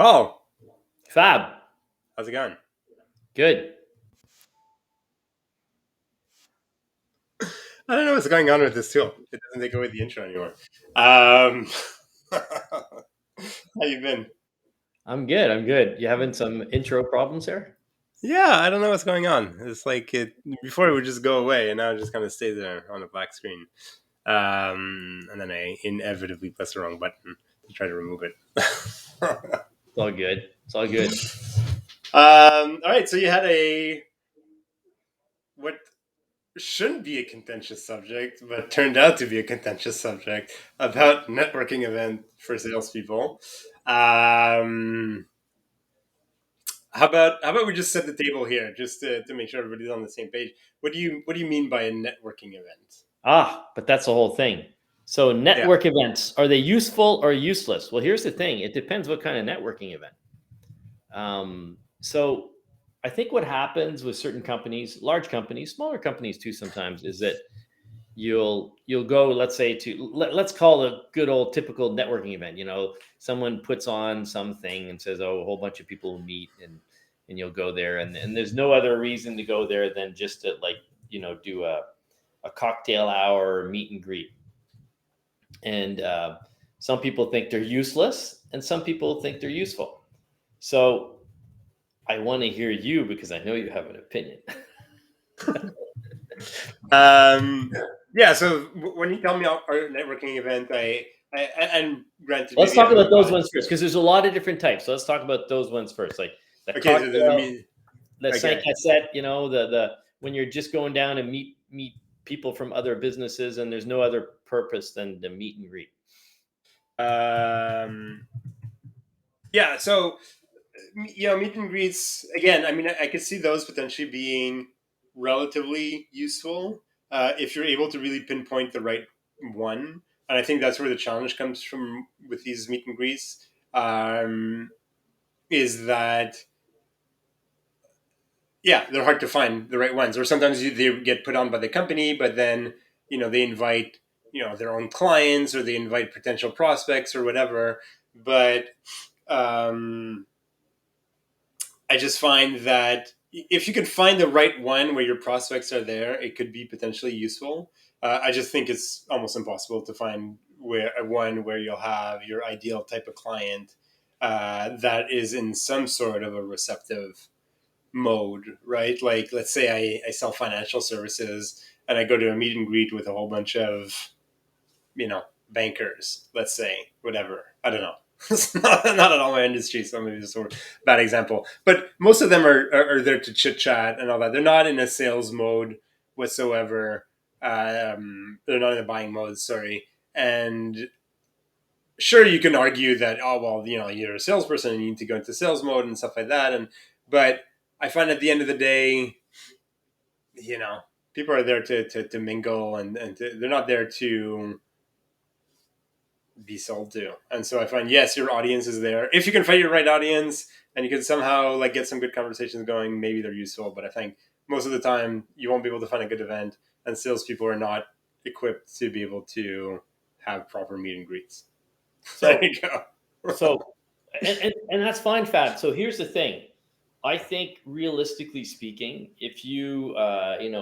Paul, Fab. how's it going? Good. I don't know what's going on with this tool. It doesn't take away the intro anymore. Um, how you been? I'm good. I'm good. You having some intro problems here? Yeah, I don't know what's going on. It's like it before it would just go away, and now it just kind of stays there on a black screen. And then I inevitably press the wrong button to try to remove it. It's all good. It's all good. All right, so you had a what shouldn't be a contentious subject, but turned out to be a contentious subject about networking event for salespeople. Um, how about we just set the table here, just to make sure everybody's on the same page? What do you mean by a networking event? But that's the whole thing. So Yeah, network events, are they useful or useless? Well, here's the thing. It depends what kind of networking event. So I think what happens with certain companies, large companies, smaller companies too sometimes, is that you'll go, let's say, let's call it a good old typical networking event. Someone puts on something and says, oh, a whole bunch of people will meet, and you'll go there, and there's no other reason to go there than just to, like, do a cocktail hour meet and greet. And some people think they're useless and some people think they're useful. So I want to hear you, because I know you have an opinion. yeah. So when you tell me our networking event, and granted, Let's maybe I talk haven't about those got it. ones first, because there's a lot of different types. So let's talk about those ones first, like the Okay, so let cocktail, me. the cinq Okay, cassette. The when you're just going down and meet people from other businesses, and there's no other purpose than to meet and greet. um, yeah. So meet and greets again. I mean, I could see those potentially being relatively useful if you're able to really pinpoint the right one. And I think that's where the challenge comes from with these meet and greets. Is that yeah, they're hard to find the right ones, or sometimes they get put on by the company, but then they invite their own clients, or they invite potential prospects or whatever. But um, I just find that if you can find the right one where your prospects are there, it could be potentially useful. I just think it's almost impossible to find one where you'll have your ideal type of client that is in some sort of a receptive mode, right? Like, let's say I sell financial services and I go to a meet and greet with a whole bunch of, bankers, let's say, whatever. I don't know. It's not at all my industry, so maybe just a bad example. But most of them are there to chit chat and all that. They're not in a sales mode whatsoever. They're not in a buying mode, sorry. And sure, you can argue that, oh, well, you're a salesperson and you need to go into sales mode and stuff like that. But I find at the end of the day, you know, people are there to mingle, and they're not there to be sold to. And so I find, yes, your audience is there. If you can find your right audience and you can somehow like get some good conversations going, maybe they're useful. But I think most of the time you won't be able to find a good event, and salespeople are not equipped to be able to have proper meet and greets. There So you go. so and that's fine, Fab. So here's the thing. I think, realistically speaking, if you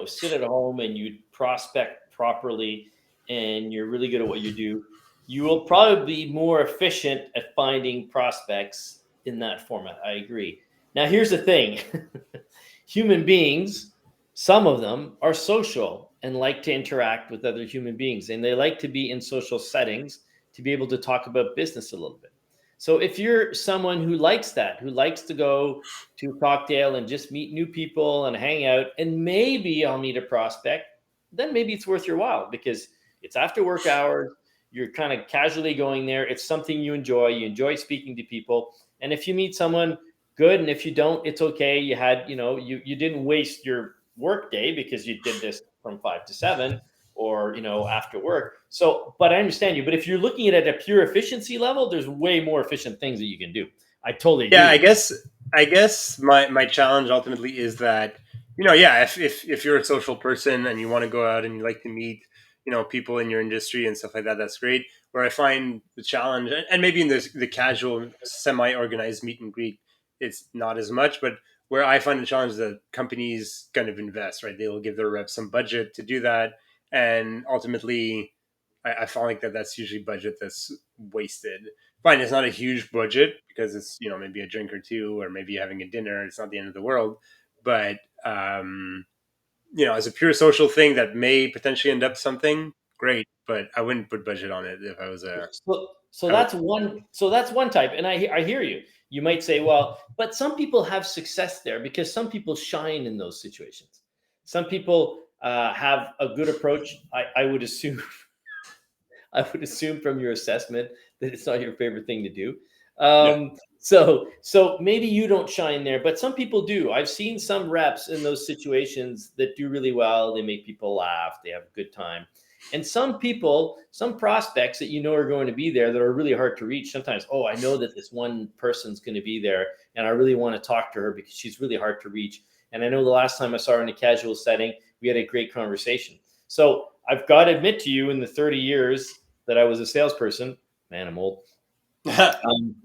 sit at home and you prospect properly and you're really good at what you do, you will probably be more efficient at finding prospects in that format. I agree. Now, here's the thing. Human beings, some of them are social and like to interact with other human beings, and they like to be in social settings to be able to talk about business a little bit. So if you're someone who likes that, who likes to go to a cocktail and just meet new people and hang out, and maybe I'll meet a prospect, then maybe it's worth your while, because it's after work hours. You're kind of casually going there. It's something you enjoy. You enjoy speaking to people. And if you meet someone, good. And if you don't, it's okay. You had, you didn't waste your work day because you did this from 5 to 7, or after work. So, but I understand you. But if you're looking at it at a pure efficiency level, there's way more efficient things that you can do. I totally agree Yeah, with I you. guess I guess my challenge ultimately is that yeah, if you're a social person and you want to go out and you like to meet people in your industry and stuff like that. That's great. Where I find the challenge, and maybe in the casual, semi-organized meet and greet, it's not as much. But where I find the challenge is that companies kind of invest, right? They will give their reps some budget to do that, and ultimately, I find like that's usually budget that's wasted. Fine, it's not a huge budget because it's maybe a drink or two, or maybe having a dinner. It's not the end of the world, but as a pure social thing that may potentially end up something great, but I wouldn't put budget on it if I was a. So I would, that's one. So that's one type, and I hear you. You might say, well, but some people have success there because some people shine in those situations. Some people have a good approach. I would assume I would assume from your assessment that it's not your favorite thing to do. yeah. So maybe you don't shine there, but some people do. I've seen some reps in those situations that do really well. They make people laugh. They have a good time. And some people, some prospects that are going to be there that are really hard to reach. Sometimes, oh, I know that this one person's going to be there, and I really want to talk to her because she's really hard to reach. And I know the last time I saw her in a casual setting, we had a great conversation. So I've got to admit to you, in the 30 years that I was a salesperson, man, I'm old. Um,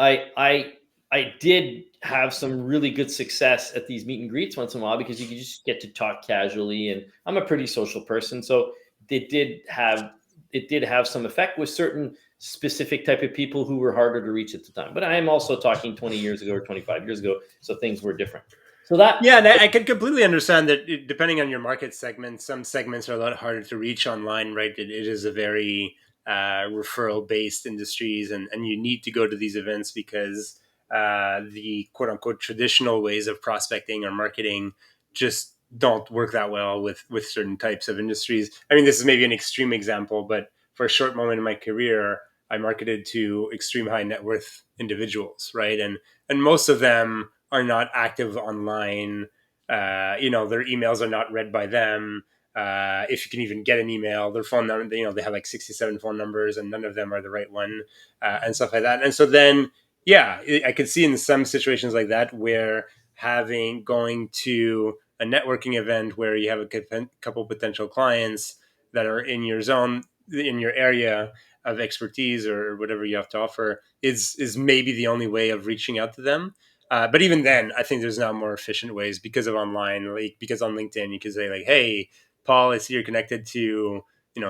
I did have some really good success at these meet and greets once in a while because you could just get to talk casually, and I'm a pretty social person, so it did have some effect with certain specific type of people who were harder to reach at the time. But I am also talking 20 years ago or 25 years ago, so things were different. So that Yeah, and I can completely understand that depending on your market segment, some segments are a lot harder to reach online, right? It is a very referral based industries, and you need to go to these events because the quote unquote traditional ways of prospecting or marketing just don't work that well with certain types of industries. I mean, this is maybe an extreme example, but for a short moment in my career, I marketed to extreme high net worth individuals, right? And most of them are not active online. Their emails are not read by them. If you can even get an email, their phone number, they have like 67 phone numbers and none of them are the right one, and stuff like that. And so then, yeah, I could see in some situations like that where going to a networking event where you have a couple potential clients that are in your zone, in your area of expertise or whatever you have to offer is maybe the only way of reaching out to them. But even then, I think there's now more efficient ways because of online, like because on LinkedIn you can say like, "Hey, Paul, I see you're connected to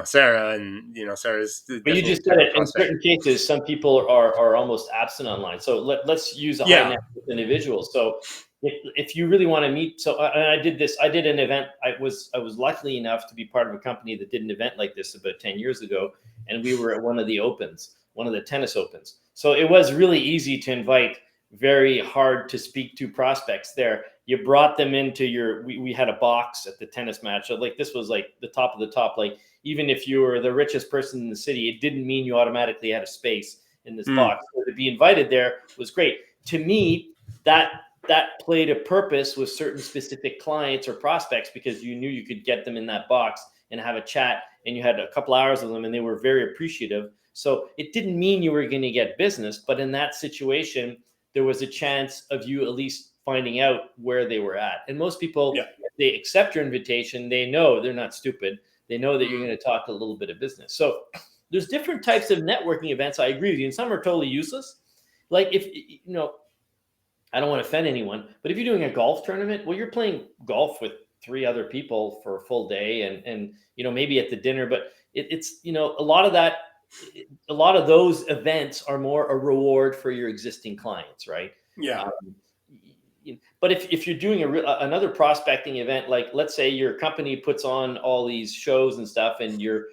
Sarah, and Sarah's But you definitely just the said type of it. In prospect." certain cases, some people are almost absent online. So let's use a high Yeah, net worth individual. So if you really want to meet, so and I did this. I did an event. I was lucky enough to be part of a company that did an event like this about 10 years ago, and we were at one of the opens, one of the tennis opens. So it was really easy to invite very hard to speak to prospects there. You brought them into we had a box at the tennis match. So like this was like the top of the top. Like even if you were the richest person in the city, it didn't mean you automatically had a space in this mm, box. So to be invited there was great. To me, that that played a purpose with certain specific clients or prospects because you knew you could get them in that box and have a chat, and you had a couple hours with them and they were very appreciative. So it didn't mean you were going to get business, but in that situation, there was a chance of you at least finding out where they were at. And most people, yeah, if they accept your invitation, they know they're not stupid. They know that you're mm, going to talk a little bit of business. So there's different types of networking events. I agree with you. And some are totally useless. Like if, I don't want to offend anyone, but if you're doing a golf tournament, well, you're playing golf with three other people for a full day and maybe at the dinner, but it's, a lot of that, a lot of those events are more a reward for your existing clients, right? yeah, Um, but if you're doing another prospecting event, like let's say your company puts on all these shows and stuff, and you're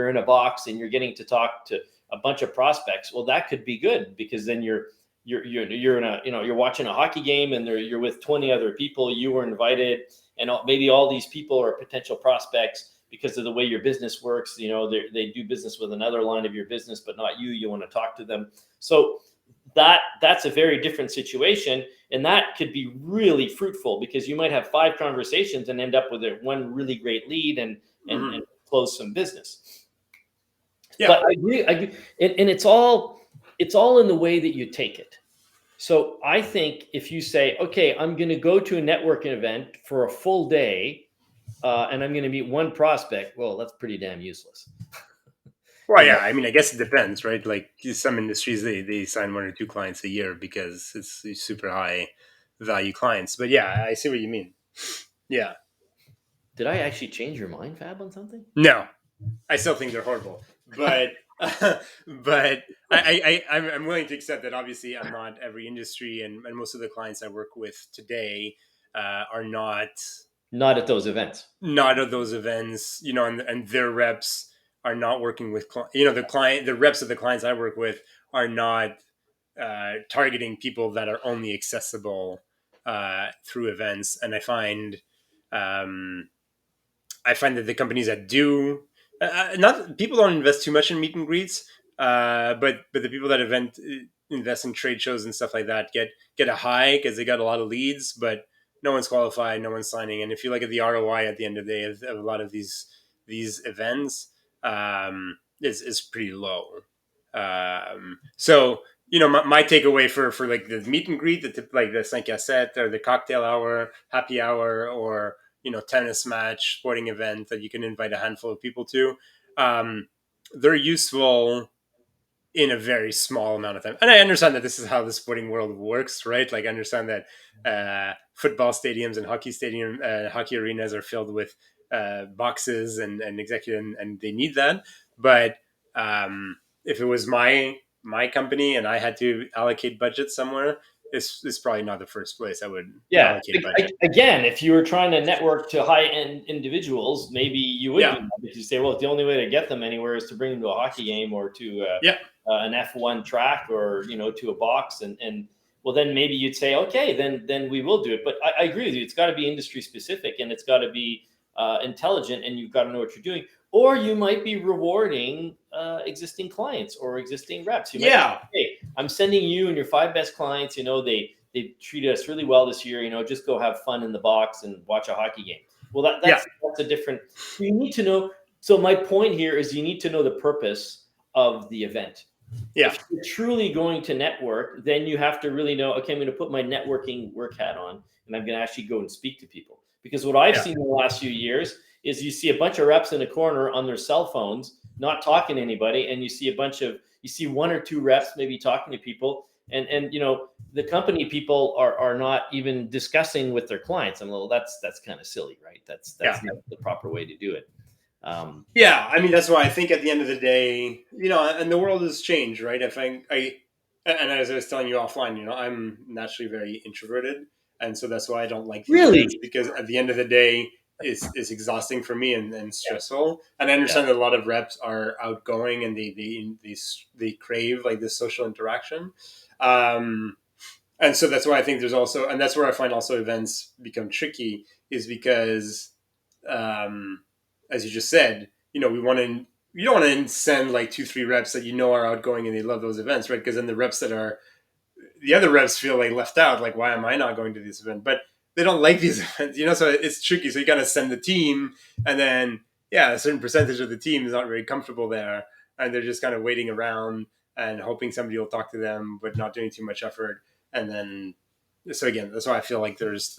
in a box and you're getting to talk to a bunch of prospects, well, that could be good because then you're in a you're watching a hockey game and you're with 20 other people. You were invited, and maybe all these people are potential prospects because of the way your business works. They do business with another line of your business, but not you. You want to talk to them, so that's a very different situation, and that could be really fruitful because you might have 5 conversations and end up with one really great lead mm, and close some business. yeah, But I agree, and it's all in the way that you take it. So I think if you say, okay, I'm going to go to a networking event for a full day, and I'm going to meet one prospect, well, that's pretty damn useless. Well, You yeah, know, I mean, I guess it depends, right? Like some industries, they sign one or two clients a year because it's super high value clients. But yeah, I see what you mean. Yeah, did I actually change your mind, Fab, on something? no, I still think they're horrible, but but I'm willing to accept that. Obviously, I'm not every industry, and most of the clients I work with today are Not at those events. not of those events, and their reps are not working with the reps of the clients I work with are not targeting people that are only accessible through events, and um, I find that the companies that do, not people don't invest too much in meet and greets, but the people that invest in trade shows and stuff like that get a high because they got a lot of leads, but no one's qualified, no one's signing. And if you look at the ROI at the end of the day of a lot of these events, is pretty low. So my takeaway for like the meet and greet, like the 5 à 7 or the cocktail hour, happy hour, or tennis match, sporting event that you can invite a handful of people to, um, they're useful in a very small amount of time. And I understand that this is how the sporting world works, right? Like I understand that football stadiums and hockey arenas are filled with boxes and executive, and they need that. But if it was my company and I had to allocate budget somewhere, this is probably not the first place I would Yeah. allocate budget. Again, if you were trying to network to high end individuals, maybe you would Yeah, do that. If you say, well, the only way to get them anywhere is to bring them to a hockey game or to yeah, an F1 track or to a box, and well, then maybe you'd say, okay, then we will do it. But I agree with you. It's got to be industry specific and it's got to be intelligent, and you've got to know what you're doing. Or you might be rewarding existing clients or existing reps. You might be, yeah, hey, I'm sending you and your 5 best clients. They treated us really well this year. Just go have fun in the box and watch a hockey game. Well, yeah, that's a different. You need to know. So my point here is you need to know the purpose of the event. yeah, If you're truly going to network, then you have to really know, okay, I'm going to put my networking work hat on and I'm going to actually go and speak to people. Because what I've yeah, seen in the last few years is you see a bunch of reps in a corner on their cell phones, not talking to anybody, and you see one or two reps maybe talking to people, and the company people are not even discussing with their clients. I'm a little that's kind of silly, right? yeah. That's not the proper way to do it. Um, Yeah, I mean that's why I think at the end of the day, and the world has changed, right? And as I was telling you offline, I'm naturally very introverted, and so that's why I don't like these events really, because at the end of the day, it's exhausting for me and yeah, stressful. And I yeah, understand that a lot of reps are outgoing and they crave like this social interaction, um, and so that's why I think there's also, and that's where I find also events become tricky is because um, as you just said, we want to. You don't want to send like 2, 3 reps that are outgoing and they love those events, right? Because then the other reps feel like left out. Like, why am I not going to this event? But they don't like these events, So it's tricky. So you got to send the team, and then a certain percentage of the team is not very comfortable there, and they're just kind of waiting around and hoping somebody will talk to them, but not doing too much effort. And then, so again, that's why I feel like there's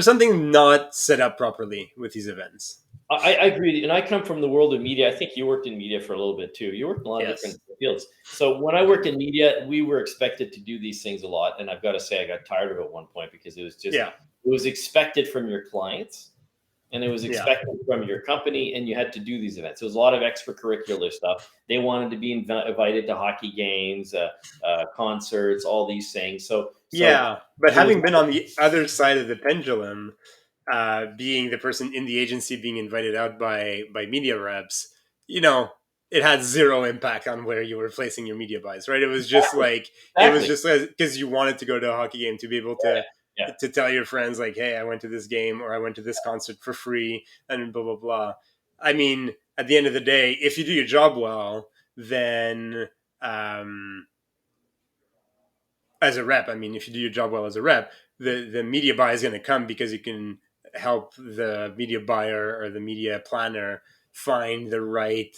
something not set up properly with these events. I agree, and I come from the world of media. I think you worked in media for a little bit too. You worked in a lot of Yes. different fields. So when I worked in media, we were expected to do these things a lot, and I've got to say, I got tired of it at one point because Yeah. it was expected from your clients, and it was Yeah. expected from your company, and you had to do these events. There was a lot of extracurricular stuff. They wanted to be invited to hockey games, concerts, all these things. So Yeah. But there was having been on the other side of the pendulum, being the person in the agency being invited out by media reps, you know, it had zero impact on where you were placing your media buys, right? It was exactly, just because you wanted to go to a hockey game to be able yeah. to tell your friends like, hey, I went to this game or I went to this concert for free and blah blah blah. I mean, at the end of the day, if you do your job well, then um, as a rep, I mean, if you do your job well as a rep, the media buy is going to come because you can help the media buyer or the media planner find the right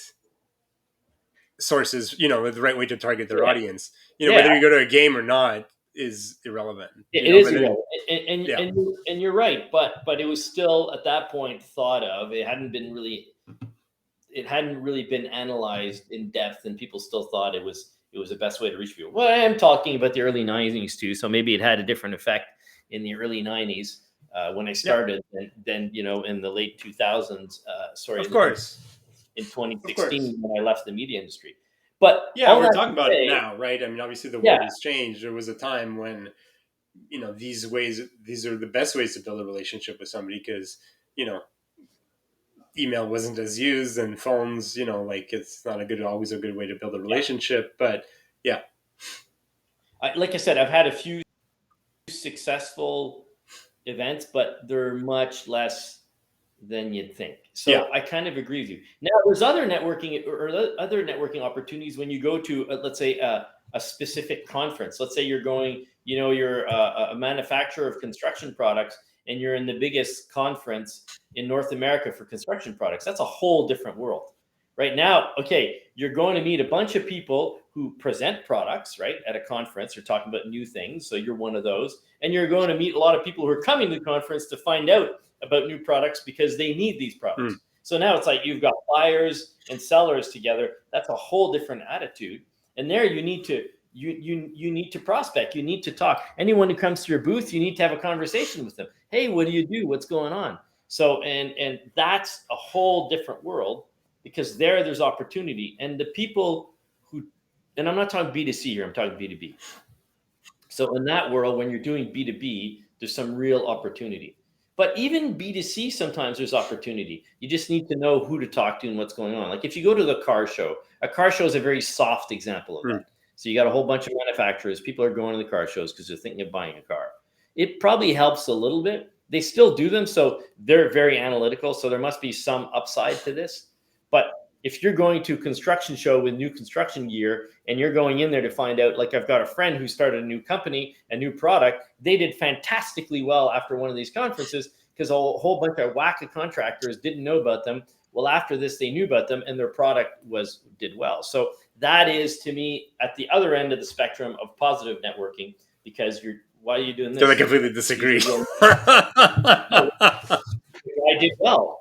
sources, the right way to target their Yeah, audience. yeah, Whether you go to a game or not, is irrelevant, It is but then, irrelevant, yeah, and you're right, but it was still at that point thought of. It hadn't really been analyzed in depth, and people still thought it was the best way to reach people. Well, I am talking about the early '90s too, so maybe it had a different effect in the early '90s when I yeah, started, than in the late 2000s. Sorry, of course, in of course. 2016 when I left the media industry. But Yeah, all we're that talking to about it say, now, right? I mean, obviously the yeah, world has changed. There was a time when, these are the best ways to build a relationship with somebody, because, you know, email wasn't as used, and phones, like, it's not always a good way to build a yeah. relationship. But yeah, Like I said, I've had a few successful events, but they're much less than you'd think. yeah, So I kind of agree with you. Now, there's other networking other networking opportunities when you go to, let's say, a specific conference. Let's say you're going, you're a manufacturer of construction products, and you're in the biggest conference in North America for construction products. That's a whole different world. Right now, okay, you're going to meet a bunch of people who present products, right, at a conference. You're talking about new things. So you're one of those. And you're going to meet a lot of people who are coming to the conference to find out about new products because they need these mm, products. So now it's like you've got buyers and sellers together. That's a whole different attitude. And there you need to you need to prospect. You need to talk. Anyone who comes to your booth, you need to have a conversation with them. Hey, what do you do? What's going on? So and that's a whole different world, because there's opportunity. And the people who, and I'm not talking B2C here, I'm talking B2B. So in that world, when you're doing B2B, there's some real opportunity. But even B2C, sometimes there's opportunity. You just need to know who to talk to and what's going on. Like if you go to the car show, a car show is a very soft example of mm, that. So you got a whole bunch of manufacturers. People are going to the car shows because they're thinking of buying a car. It probably helps a little bit. They still do them, so they're very analytical. So there must be some upside to this. But if you're going to a construction show with new construction gear and you're going in there to find out, like I've got a friend who started a new company, a new product, they did fantastically well after one of these conferences because a whole bunch of whack of contractors didn't know about them. Well, after this, they knew about them and their product did well. So that is, to me, at the other end of the spectrum of positive networking, because why are you doing so I this? completely He's a disagree. real, no, the guy did well.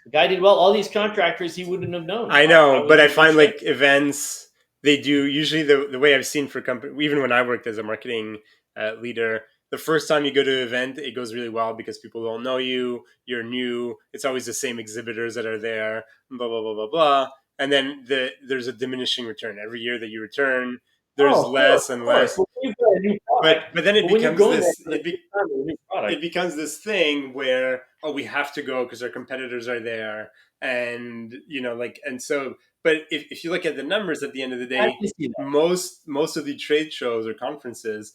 The guy did well. All these contractors he wouldn't have known. I How know, but would I he reach find them? like events, they do usually the way I've seen for company, even when I worked as a marketing leader, the first time you go to an event, it goes really well because people don't know you, you're new. It's always the same exhibitors that are there, blah blah blah blah blah. And then there's a diminishing return every year that you return. There's Oh, of course, less of and course. less, Well, when you've got a new but product, but then it but when you're becomes going there this for the first time with a new it product, becomes this thing where, oh, we have to go because our competitors are there, and like, and so, but if you look at the numbers at the end of the I day, can see that. most of the trade shows or conferences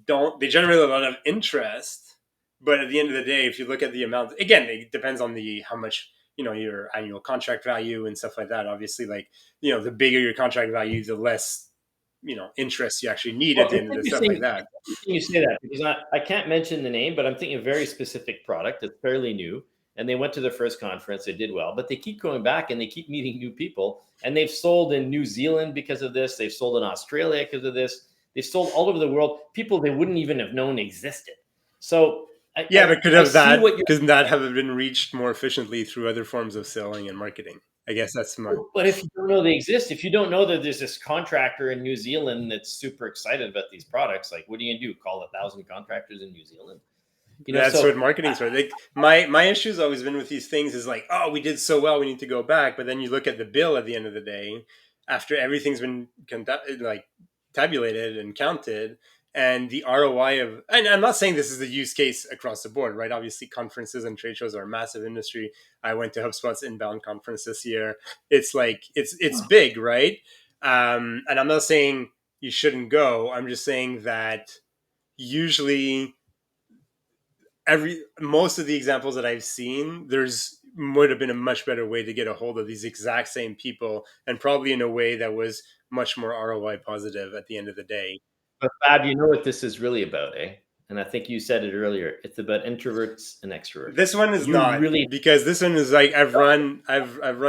don't, they generate a lot of interest, but at the end of the day, if you look at the amount, again, it depends on the how much, your annual contract value and stuff like that. Obviously, like, the bigger your contract value, the less, interest you actually need at Well, the end of the stuff like that. it's interesting you say that, because I can't mention the name, but I'm thinking of a very specific product that's fairly new. And they went to their first conference, they did well, but they keep going back and they keep meeting new people. And they've sold in New Zealand because of this. They've sold in Australia because of this. They've sold all over the world, people they wouldn't even have known existed. So Yeah, but I see what you're could that have been reached more efficiently through other forms of selling and marketing? I guess that's my. But if you don't know they exist, if you don't know that there's this contractor in New Zealand that's super excited about these products, like what are you gonna do? Call 1,000 contractors in New Zealand? That's what So marketing's for. Like my issue's always been with these things is like, oh, we did so well, we need to go back. But then you look at the bill at the end of the day, after everything's been like tabulated and counted, and the ROI of, and I'm not saying this is the use case across the board, right? Obviously, conferences and trade shows are a massive industry. I went to HubSpot's inbound conference this year. It's like it's big, right? And I'm not saying you shouldn't go. I'm just saying that usually most of the examples that I've seen, there's would have been a much better way to get a hold of these exact same people, and probably in a way that was much more ROI positive at the end of the day. but Fab, you know what this is really about, eh? And I think you said it earlier. It's about introverts and extroverts. This one is You not, really because this one is like I've run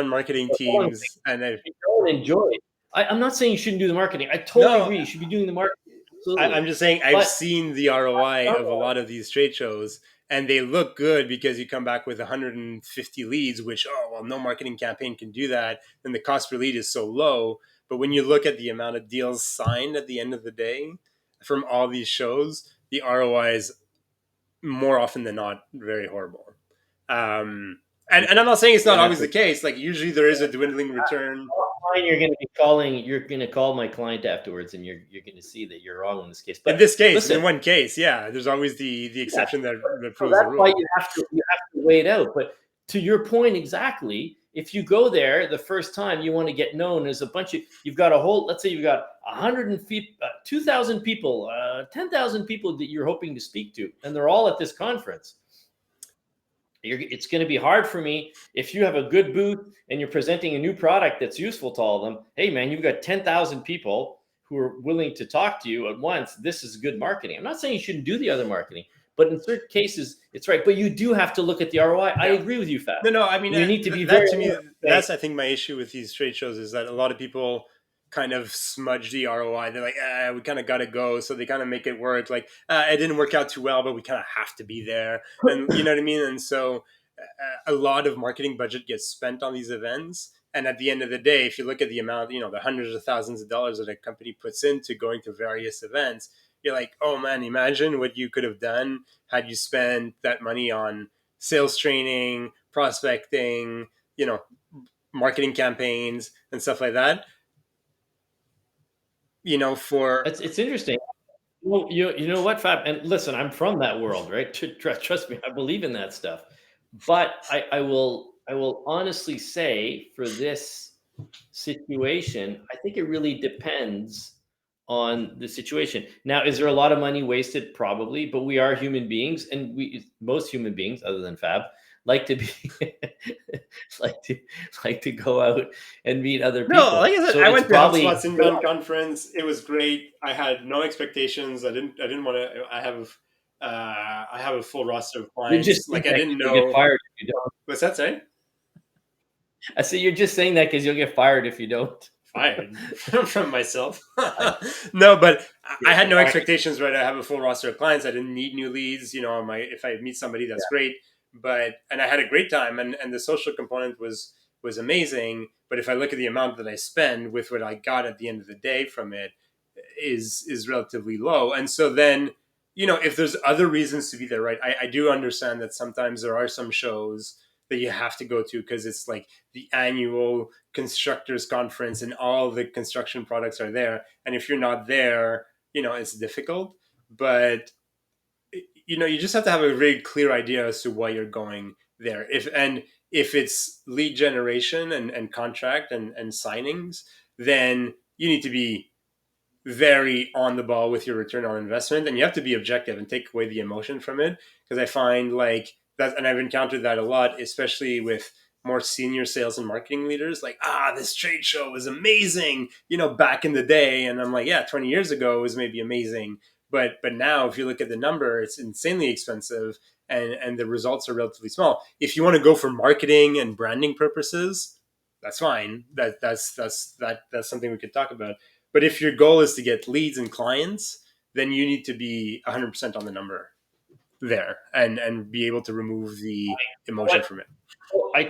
marketing hold on, teams, and I've you don't enjoy it. I'm not saying you shouldn't do the marketing. I totally no agree. You should be doing the marketing. I'm absolutely. just saying I've But seen the ROI of a lot of these trade shows, and they look good because you come back with 150 leads, which, oh well, no marketing campaign can do that, and the cost per lead is so low. But when you look at the amount of deals signed at the end of the day from all these shows, the ROI is more often than not very horrible. And I'm not saying it's you're not gonna have always to the case. Like usually there is a dwindling return. fine, you're going to be calling. You're going to call my client afterwards, and you're going to see that you're wrong in this case. In But this case, in listen, one case, yeah, there's always the yeah, exception that so proves the that's why rule. you have to wait out. But to your point exactly, if you go there the first time, you want to get known as a bunch of. You've got a whole. Let's say you've got 2,000 people, 10,000 people that you're hoping to speak to, and they're all at this conference. It's going to be hard for me if you have a good booth and you're presenting a new product that's useful to all of them. Hey, man, you've got 10,000 people who are willing to talk to you at once. This is good marketing. I'm not saying you shouldn't do the other marketing, but in certain cases, it's right. But you do have to look at the ROI. I Yeah. agree with you, Fab. No, I mean You need to be that very to me, aware. Okay, that's I think my issue with these trade shows is that a lot of people kind of smudge the ROI. They're like, we kind of got to go, so they kind of make it work. Like, it didn't work out too well, but we kind of have to be there, and you know what I mean. And so, a lot of marketing budget gets spent on these events. And at the end of the day, if you look at the amount, the hundreds of thousands of dollars that a company puts into going to various events, you're like, oh man, imagine what you could have done had you spent that money on sales training, prospecting, you know, marketing campaigns and stuff like that. For it's interesting. Well, you know what, Fab, and listen, I'm from that world, right? Trust me, I believe in that stuff. But I will honestly say for this situation, I think it really depends on the situation. Now, is there a lot of money wasted? Probably, but we are human beings, and most human beings, other than Fab, like to be like to like to go out and meet other no, people. like I said, So I it's went to probably HubSpot's inbound conference. It was great. I had no expectations. I didn't want to. I have a full roster of you're just clients. saying Like I that didn't 'cause you'll get know. fired if you don't. What's that say? I say you're just saying that because you'll get fired if you don't. Fired from myself. I, No, but I yeah, had no fine. expectations. Right, I have a full roster of clients. I didn't need new leads. If I meet somebody, that's great. And I had a great time, and the social component was amazing. But if I look at the amount that I spend with what I got at the end of the day from it, is relatively low. And so then, if there's other reasons to be there, right? I do understand that sometimes there are some shows that you have to go to because it's like the annual constructors conference and all the construction products are there. And if you're not there, it's difficult. But you just have to have a very clear idea as to why you're going there. If it's lead generation and contract and signings, then you need to be very on the ball with your return on investment, and you have to be objective and take away the emotion from it, because I find like that, and I've encountered that a lot, especially with more senior sales and marketing leaders, like, this trade show was amazing, back in the day. And I'm like, yeah, 20 years ago it was maybe amazing, but now if you look at the number, it's insanely expensive, and the results are relatively small. If you want to go for marketing and branding purposes, that's fine. That's something we could talk about. But if your goal is to get leads and clients, then you need to be 100% on the number there, and be able to remove the emotion What from it. I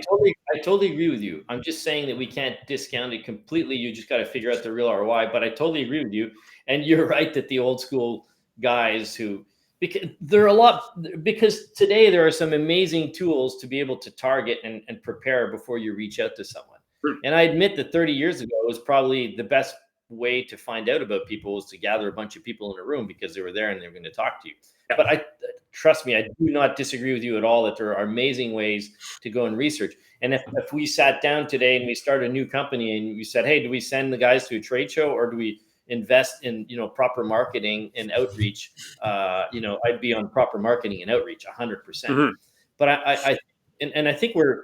totally agree with you. I'm just saying that we can't discount it completely. You just got to figure out the real ROI. But I totally agree with you, and you're right that the old school guys who, because there are a lot, because today there are some amazing tools to be able to target and prepare before you reach out to someone. And I admit that 30 years ago was probably the best way to find out about people was to gather a bunch of people in a room because they were there and they were going to talk to you. Yeah. But I trust me, I do not disagree with you at all that there are amazing ways to go and research. And if we sat down today and we started a new company and we said, hey, do we send the guys to a trade show or do we invest in proper marketing and outreach? I'd be on proper marketing and outreach 100%. Mm-hmm. But I think we're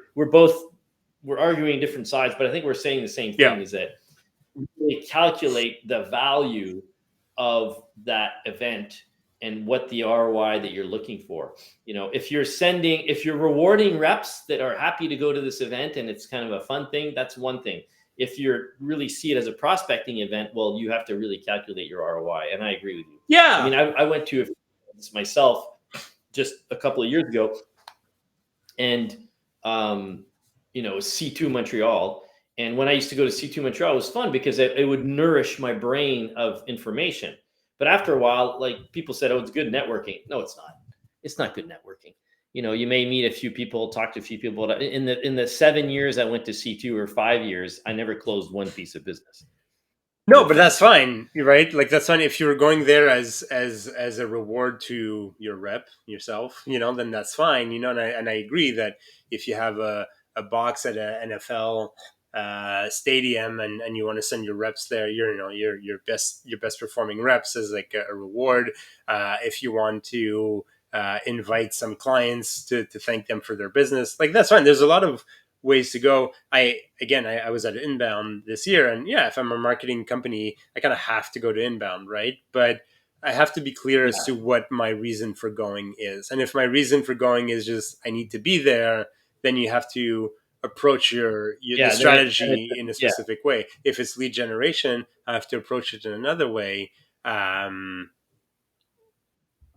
arguing different sides, but I think we're saying the same thing: Yeah. is that really calculate the value of that event and what the ROI that you're looking for. If you're rewarding reps that are happy to go to this event and it's kind of a fun thing, that's one thing. If you really see it as a prospecting event, well, you have to really calculate your ROI. And I agree with you. I Yeah. mean, I went to events myself just a couple of years ago, and C2 Montreal. And when I used to go to C2 Montreal, it was fun because it would nourish my brain of information. But after a while, like people said, oh, it's good networking. No, it's not. It's not good networking. You may meet a few people, talk to a few people. In the 7 years I went to C2, or 5 years, I never closed one piece of business. No, No but that's fun. fine. You're right. Like that's fine if you were going there as a reward to your rep yourself, then that's fine. And I agree that if you have a box at a NFL stadium and you want to send your reps there, your best performing reps as like a reward. If you want to invite some clients to thank them for their business, like that's fine. There's a lot of ways to go. I was at Inbound this year, and yeah, if I'm a marketing company, I kind of have to go to Inbound, right? But I have to be clear as to what my reason for going is. And if my reason for going is just I need to be there, then you have to approach the Yeah, strategy in a yeah, specific way. If it's lead generation, I have to approach it in another way. yeah.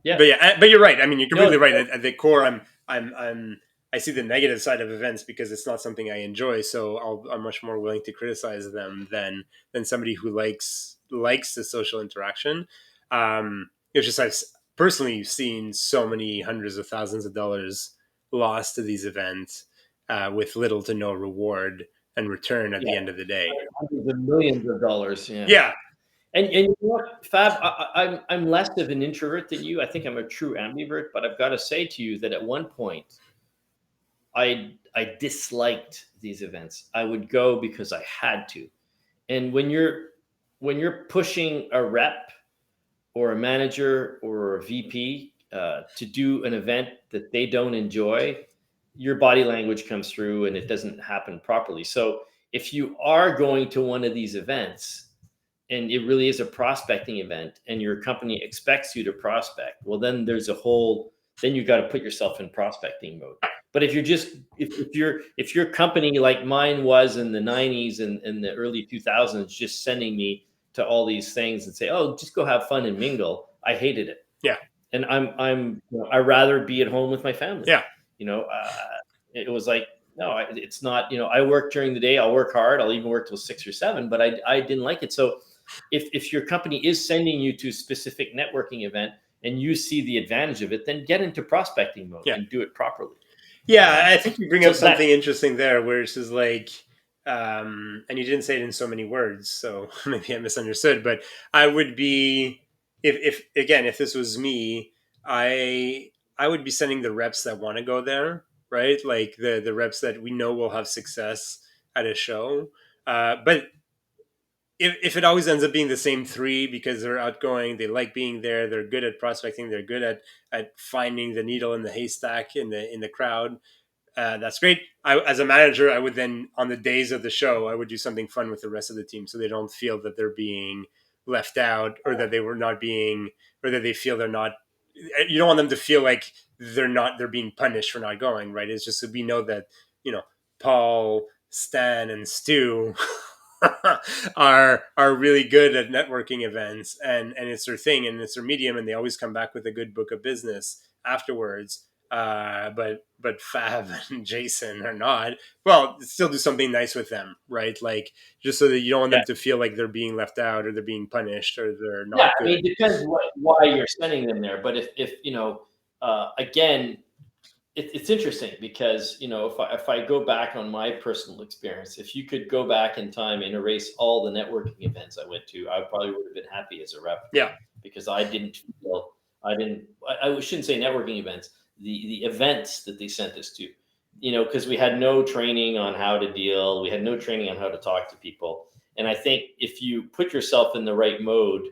But you're right. I mean, you're No, completely right. At the core, I see the negative side of events because it's not something I enjoy. So I'm much more willing to criticize them than somebody who likes the social interaction. It's just I've personally seen so many hundreds of thousands of dollars lost to these events with little to no reward and return at yeah, the end of the day. hundreds of millions of dollars. Yeah. Yeah, And you know what, Fab, I'm less of an introvert than you. I think I'm a true ambivert, but I've got to say to you that at one point I disliked these events. I would go because I had to. And when you're pushing a rep or a manager or a VP to do an event that they don't enjoy, your body language comes through and it doesn't happen properly. So if you are going to one of these events and it really is a prospecting event and your company expects you to prospect, well, then you got to put yourself in prospecting mode. But if your company, like mine was in the 90s and the early 2000s, just sending me to all these things and say, oh, just go have fun and mingle, I hated it. yeah, And I rather be at home with my family. yeah. You know, it was like, no, it's not. I work during the day. I'll work hard. I'll even work till 6 or 7. But I didn't like it. So if your company is sending you to a specific networking event and you see the advantage of it, then get into prospecting mode Yeah. and do it properly. Yeah, I think you bring So up something interesting there, where it's just like, and you didn't say it in so many words, so maybe I misunderstood. But I would be, if again, if this was me, I would be sending the reps that want to go there, right? Like the reps that we know will have success at a show. But if it always ends up being the same three because they're outgoing, they like being there, they're good at prospecting, they're good at finding the needle in the haystack in the crowd, that's great. As a manager, I would then, on the days of the show, I would do something fun with the rest of the team so they don't feel that they're being left out or that they were not being, or that they feel they're not. You don't want them to feel like they're being punished for not going, right? It's just so we know that, Paul, Stan, and Stu are really good at networking events, and it's their thing and it's their medium, and they always come back with a good book of business afterwards. But Fab and Jason are not. Well, still do something nice with them, right? Like just so that you don't want yeah, them to feel like they're being left out or they're being punished or they're yeah. not I mean, good. it depends why you're sending them there. But if again, it's interesting because if I go back on my personal experience, if you could go back in time and erase all the networking events I went to, I probably would have been happy as a rep Yeah, because I shouldn't say networking events, the events that they sent us to, because we had no training on how to deal, we had no training on how to talk to people. And I think if you put yourself in the right mode,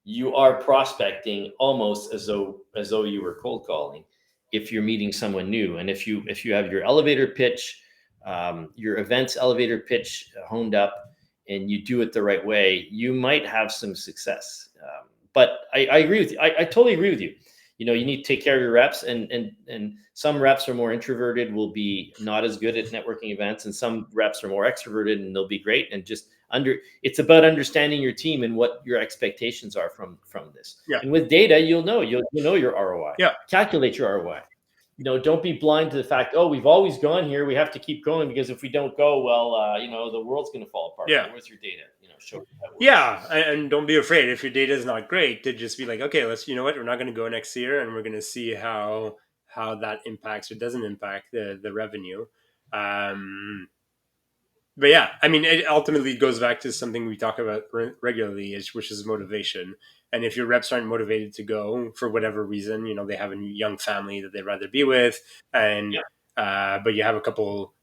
you are prospecting almost as though you were cold calling if you're meeting someone new. And if you have your elevator pitch, your events elevator pitch honed up, and you do it the right way, you might have some success. But I agree with you. I totally agree with you. You need to take care of your reps, and some reps are more introverted, will be not as good at networking events, and some reps are more extroverted and they'll be great. And it's about understanding your team and what your expectations are from this. Yeah. And with data, you'll know your ROI. Yeah. Calculate your ROI. Don't be blind to the fact, oh, we've always gone here, we have to keep going, because if we don't go, well, the world's going to fall apart. Yeah. Where's your data? Show me that works. Yeah, and don't be afraid if your data is not great to just be like, okay, let's, we're not going to go next year, and we're going to see how that impacts or doesn't impact the revenue. But yeah, I mean, it ultimately goes back to something we talk about regularly, which is motivation. And if your reps aren't motivated to go for whatever reason, they have a young family that they'd rather be with, and but you have a couple,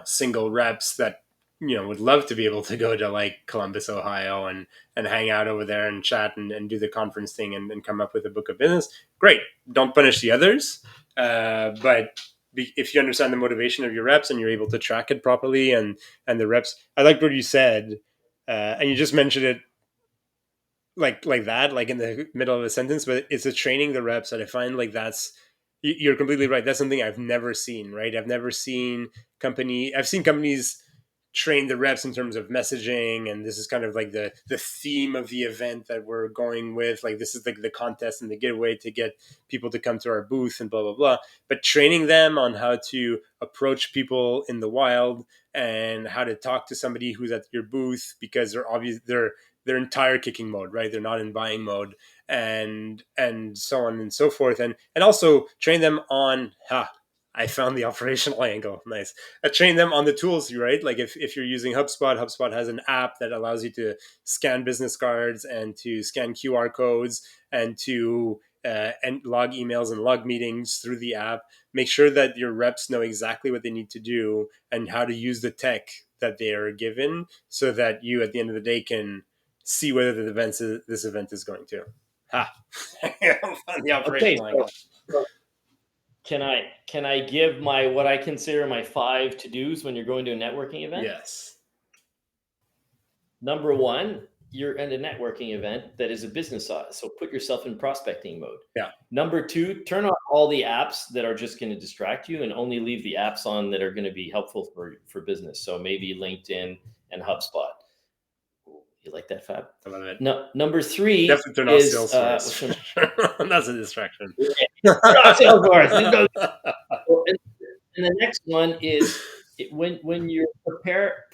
single reps that would love to be able to go to like Columbus, Ohio, and hang out over there and chat and do the conference thing and come up with a book of business. Great, don't punish the others, but if you understand the motivation of your reps and you're able to track it properly, and the reps, I liked what you said, and you just mentioned it like that, like in the middle of a sentence, but it's a training the reps that I find like you're completely right. That's something I've never seen, right? I've seen companies train the reps in terms of messaging, and this is kind of like the theme of the event that we're going with, like this is the contest and the giveaway to get people to come to our booth and blah blah blah. But training them on how to approach people in the wild and how to talk to somebody who's at your booth, because they're in tire kicking mode, right? They're not in buying mode, and so on and so forth, and also train them on I found the operational angle. Nice. I train them on the tools, right? Like if you're using HubSpot has an app that allows you to scan business cards and to scan QR codes and to and log emails and log meetings through the app. Make sure that your reps know exactly what they need to do and how to use the tech that they are given, so that you, at the end of the day, can see whether this event is going to. The operational angle. So can I give what I consider my 5 to-dos when you're going to a networking event? Yes. Number 1, you're at a networking event that is a business size, so put yourself in prospecting mode. Yeah. Number 2, turn off all the apps that are just going to distract you, and only leave the apps on that are going to be helpful for business. So maybe LinkedIn and HubSpot. You like that, Fab? I love it. No, number 3 definitely turn off Salesforce. That's a distraction. Salesforce. And the next one is when you prepare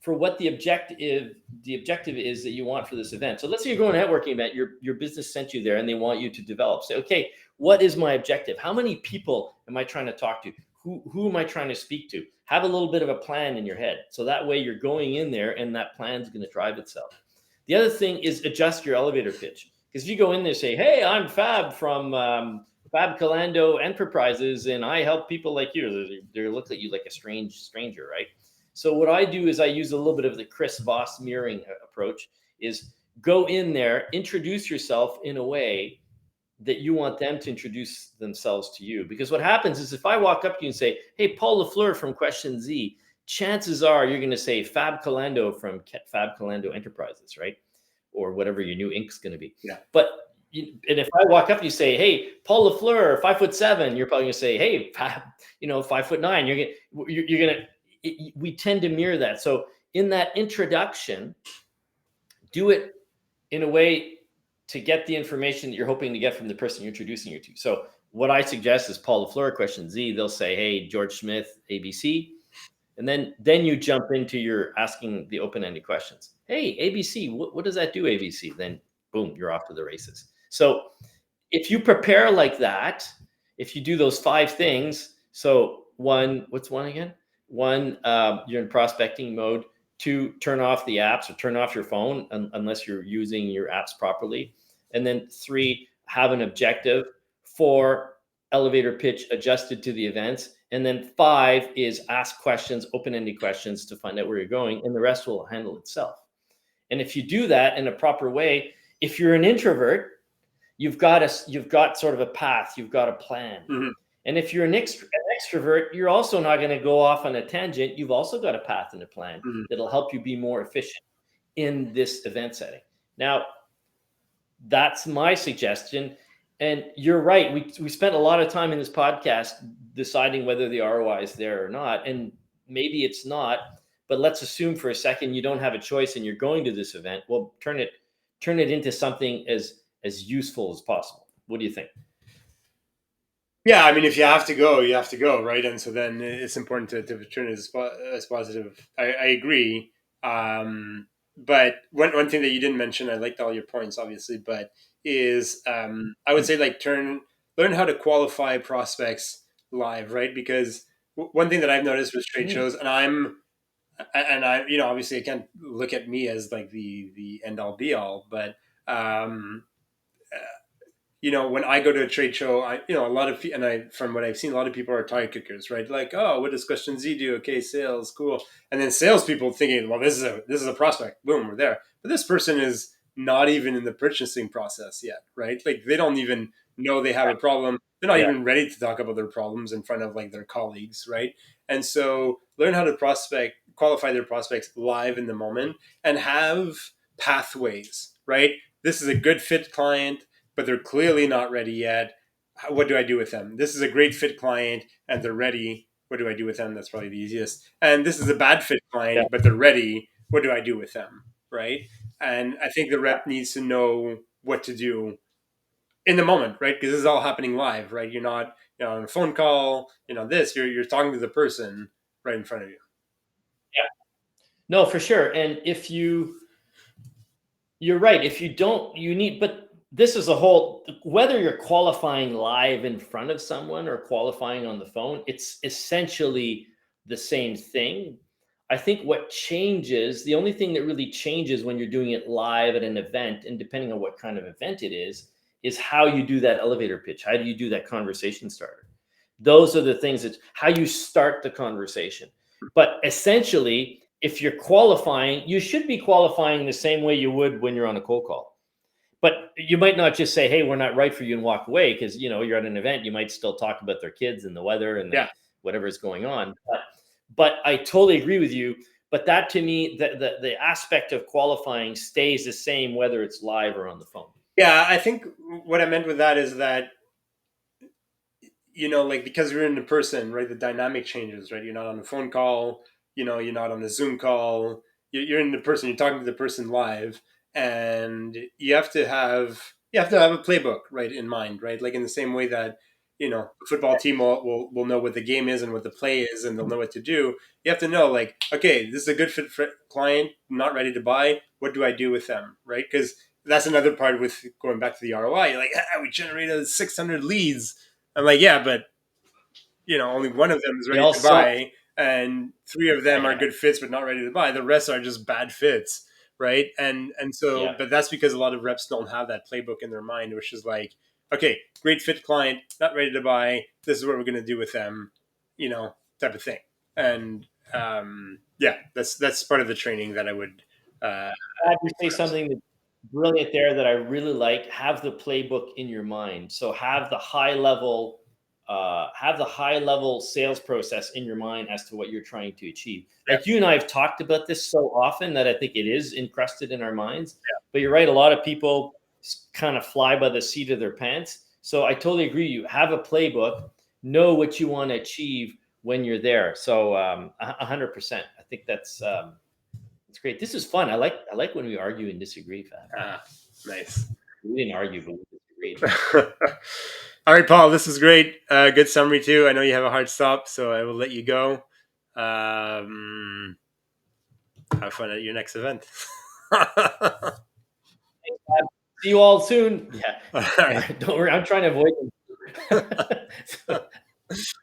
for what the objective is that you want for this event. So let's say you're going to a networking event, your business sent you there and they want you to develop. Say, okay, what is my objective? How many people am I trying to talk to? Who am I trying to speak to? Have a little bit of a plan in your head. So that way you're going in there and that plan is going to drive itself. The other thing is adjust your elevator pitch. Because if you go in there and say, hey, I'm Fab from Fab Calando Enterprises, and I help people like you, they look at you like a stranger, right? So what I do is I use a little bit of the Chris Voss mirroring approach, is go in there, introduce yourself in a way that you want them to introduce themselves to you. Because what happens is if I walk up to you and say, hey, Paul LaFleur from Question Z, chances are you're going to say Fab Calando from Fab Calando Enterprises, right? Or whatever your new ink's going to be. Yeah. But and if I walk up and you say, hey, Paul LaFleur, 5'7", you're probably going to say, hey, Fab, 5'9". You're going to, we tend to mirror that. So in that introduction, do it in a way to get the information that you're hoping to get from the person you're introducing you to. So what I suggest is Paul LaFleur, Question Z. They'll say, hey, George Smith, ABC. And then you jump into your asking the open-ended questions. Hey, ABC, what does that do, ABC? Then boom, you're off to the races. So if you prepare like that, if you do those 5 things, so 1, what's 1 again? 1, you're in prospecting mode. 2, turn off the apps or turn off your phone unless you're using your apps properly. And then 3, have an objective. 4, elevator pitch adjusted to the events. And then 5 is ask questions, open-ended questions to find out where you're going, and the rest will handle itself. And if you do that in a proper way, if you're an introvert, you've got sort of a path, you've got a plan. Mm-hmm. And if you're an extrovert, you're also not going to go off on a tangent. You've also got a path and a plan Mm-hmm. that'll help you be more efficient in this event setting. Now, that's my suggestion. And you're right. We spent a lot of time in this podcast deciding whether the ROI is there or not. And maybe it's not, but let's assume for a second you don't have a choice and you're going to this event. Well, turn it into something as useful as possible. What do you think? Yeah, I mean, if you have to go, you have to go, right? And so then it's important to turn it as positive. I agree. But one thing that you didn't mention, I liked all your points, obviously, but is I would say like learn how to qualify prospects live, right? Because one thing that I've noticed with trade Mm, shows, obviously I can't look at me as like the end all be all, but um, when I go to a trade show, a lot of and I from what I've seen, a lot of people are tire kickers, right? Like, oh, what does question Z do? Okay, sales, cool. And then salespeople thinking, well, this is a prospect. Boom, we're there. But this person is not even in the purchasing process yet, right? Like they don't even know they have a problem. They're not yeah. even ready to talk about their problems in front of like their colleagues, right? And so learn how to qualify their prospects live in the moment, and have pathways, right? This is a good fit client, but they're clearly not ready yet. What do I do with them? This is a great fit client and they're ready. What do I do with them? That's probably the easiest. And this is a bad fit Yeah. client, but they're ready. What do I do with them? Right. And I think the rep needs to know what to do in the moment, right? Because this is all happening live, right? You're not, on a phone call, you're talking to the person right in front of you. Yeah. No, for sure. And you're right. If you don't, you need, but this is a whole, whether you're qualifying live in front of someone or qualifying on the phone, it's essentially the same thing. I think what changes, the only thing that really changes when you're doing it live at an event, and depending on what kind of event it is how you do that elevator pitch. How do you do that conversation starter? Those are the things that how you start the conversation. But essentially, if you're qualifying, you should be qualifying the same way you would when you're on a cold call. But you might not just say, "Hey, we're not right for you," and walk away, because you're at an event. You might still talk about their kids and the weather and Yeah. whatever is going on. But I totally agree with you. But that, to me, the aspect of qualifying stays the same whether it's live or on the phone. Yeah. I think what I meant with that is that, like because you're in the person, right? The dynamic changes, right? You're not on a phone call, you're not on a Zoom call. You're in the person. You're talking to the person live, and you have to have a playbook right in mind, right? Like in the same way that a football team will know what the game is and what the play is, and they'll know what to do. You have to know, like, okay, this is a good fit for client, not ready to buy. What do I do with them, right? Because that's another part with going back to the ROI. You're like, we generated 600 leads. I'm like, yeah, but only one of them is They ready all to suck. buy, and three of them are good fits but not ready to buy. The rest are just bad fits, right? And so, Yeah. but that's because a lot of reps don't have that playbook in their mind, which is like, okay, great fit client, not ready to buy. This is what we're going to do with them, type of thing. And yeah, that's part of the training that I would. Glad you say something that's brilliant there that I really like. Have the playbook in your mind. So have the high level sales process in your mind as to what you're trying to achieve. Yeah, Like you and I have talked about this so often that I think it is encrusted in our minds. But you're right, a lot of people kind of fly by the seat of their pants. So I totally agree. You have a playbook, know what you want to achieve when you're there. So 100%. I think that's great. This is fun. I like when we argue and disagree, Fab. nice. We didn't argue, but we disagreed. All right, Paul, this is great. Good summary too. I know you have a hard stop, so I will let you go. Have fun at your next event. Thanks, Fab. See you all soon. Yeah. All right. Don't worry. I'm trying to avoid them. So,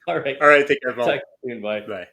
all right. All right. Take care, Talk Paul. to you soon. Bye. Bye.